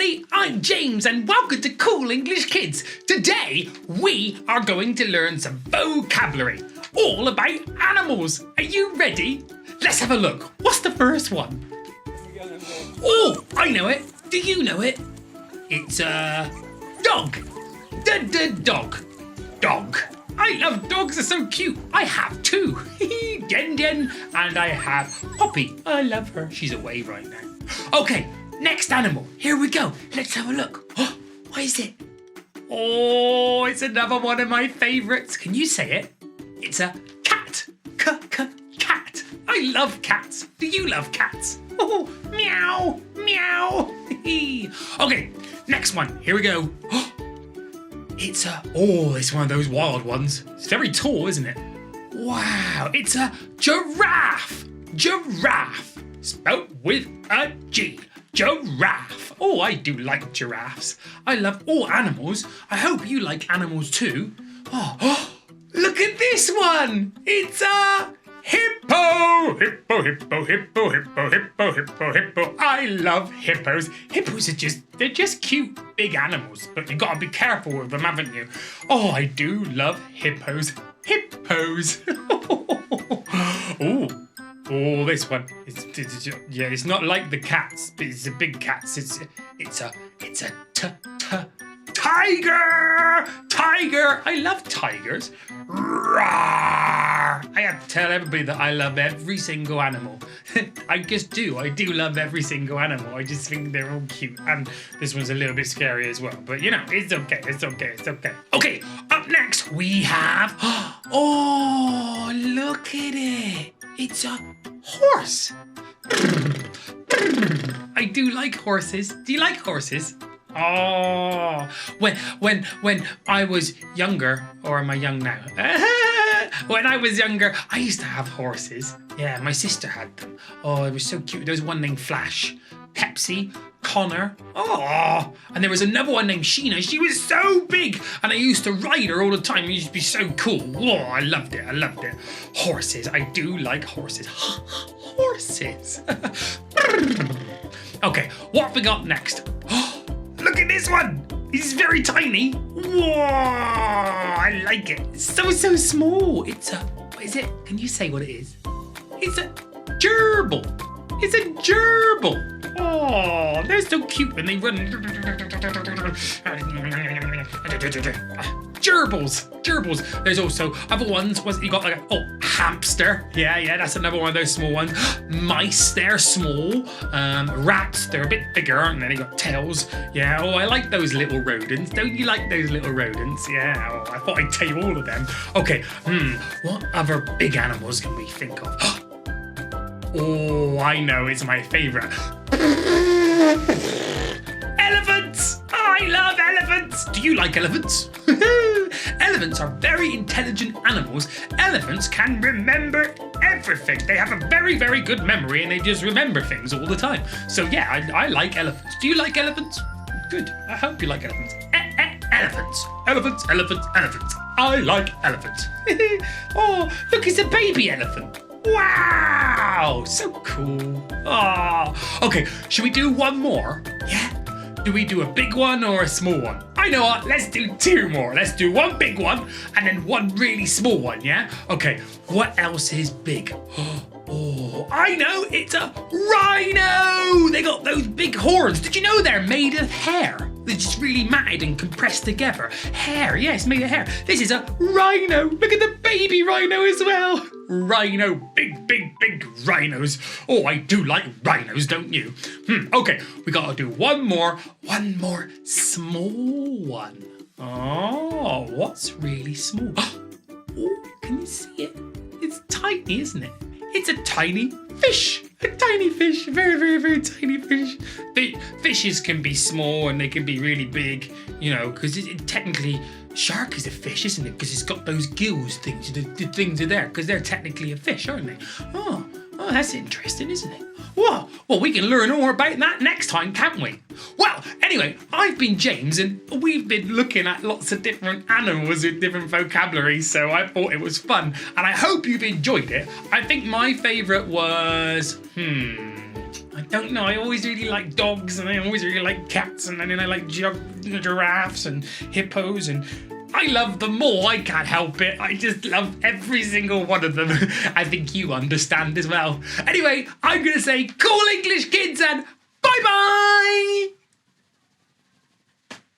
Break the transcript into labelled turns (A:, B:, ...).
A: everybody, I'm James and welcome to Cool English Kids. Today we are going to learn some vocabulary all about animals. Are you ready? Let's have a look. What's the first one? Oh, I know it. Do you know it? It's a dog. Dog. Dog. I love dogs, they're so cute. I have two. Gen, and I have Poppy. I love her. She's away right now. Okay, next animal. Here we go. Let's have a look. Oh, what is it? Oh, it's another one of my favourites. Can you say it? It's a cat. Cat. I love cats. Do you love cats? Oh, meow, meow. Okay, next one. Here we go. It's one of those wild ones. It's very tall, isn't it? Wow, it's a giraffe. Giraffe, spelt with a G. Giraffe. Oh, I do like giraffes. I love all animals. I hope you like animals too. Oh, look at this one. It's a hippo. Hippo. I love hippos. Hippos are they're just cute big animals, but you gotta be careful with them, haven't you? Oh, I do love hippos. Hippos. Oh, this one. It's not like the cats, but it's the big cats. It's a tiger. Tiger. I love tigers. Roar. I have to tell everybody that I love every single animal. I just do. I do love every single animal. I just think they're all cute. And this one's a little bit scary as well. But you know, it's okay. Okay, up next we have... Oh, look at it. It's a horse. I do like horses. Do you like horses? Oh, when I was younger, or am I young now? When I was younger, I used to have horses. Yeah, my sister had them. Oh, it was so cute. There was one named Flash, Pepsi, Connor. Oh, and there was another one named Sheena. She was so big, and I used to ride her all the time. It used to be so cool. Whoa, I loved it. Horses. I do like horses. Horses. Okay, what have we got next? Look at this one. It's very tiny. Whoa, I like it. It's so small. It's a, what is it? Can you say what it is? It's a gerbil. It's a gerbil. Oh, they're so cute when they run. Gerbils. There's also other ones. You got like hamster. Yeah, that's another one of those small ones. Mice, they're small. Rats, they're a bit bigger, and then they got tails. Yeah, I like those little rodents. Don't you like those little rodents? Yeah, I thought I'd tell you all of them. Okay, what other big animals can we think of? Oh, I know, it's my favourite. Elephants! I love elephants! Do you like elephants? Elephants are very intelligent animals. Elephants can remember everything. They have a very, very good memory and they just remember things all the time. So yeah, I like elephants. Do you like elephants? Good. I hope you like elephants. Elephants. I like elephants. Oh, look, it's a baby elephant. Wow, so cool. Oh, okay, should we do one more? Yeah. Do we do a big one or a small one? I know what, let's do two more. Let's do one big one and then one really small one, yeah? Okay, what else is big? Oh, I know, it's a rhino! They got those big horns. Did you know they're made of hair? They're just really matted and compressed together. Hair, yeah, it's made of hair. This is a rhino. Look at the baby rhino as well. Rhino, big rhinos. Oh, I do like rhinos, don't you? Okay, we gotta do one more small one. Oh, what's really small? Oh, can you see it? It's tiny, isn't it? It's a tiny fish. A tiny fish. Very tiny fish. Fishes can be small and they can be really big, you know, because technically shark is a fish, isn't it? Because it's got those gills things. The things are there because they're technically a fish, aren't they? Oh, that's interesting, isn't it? Well, we can learn more about that next time, can't we? Well, anyway, I've been James and we've been looking at lots of different animals with different vocabulary, so I thought it was fun and I hope you've enjoyed it. I think my favourite was, I don't know. I always really like dogs, and I always really like cats, and then I like giraffes and hippos, and I love them all. I can't help it. I just love every single one of them. I think you understand as well. Anyway, I'm going to say cool English kids and bye-bye!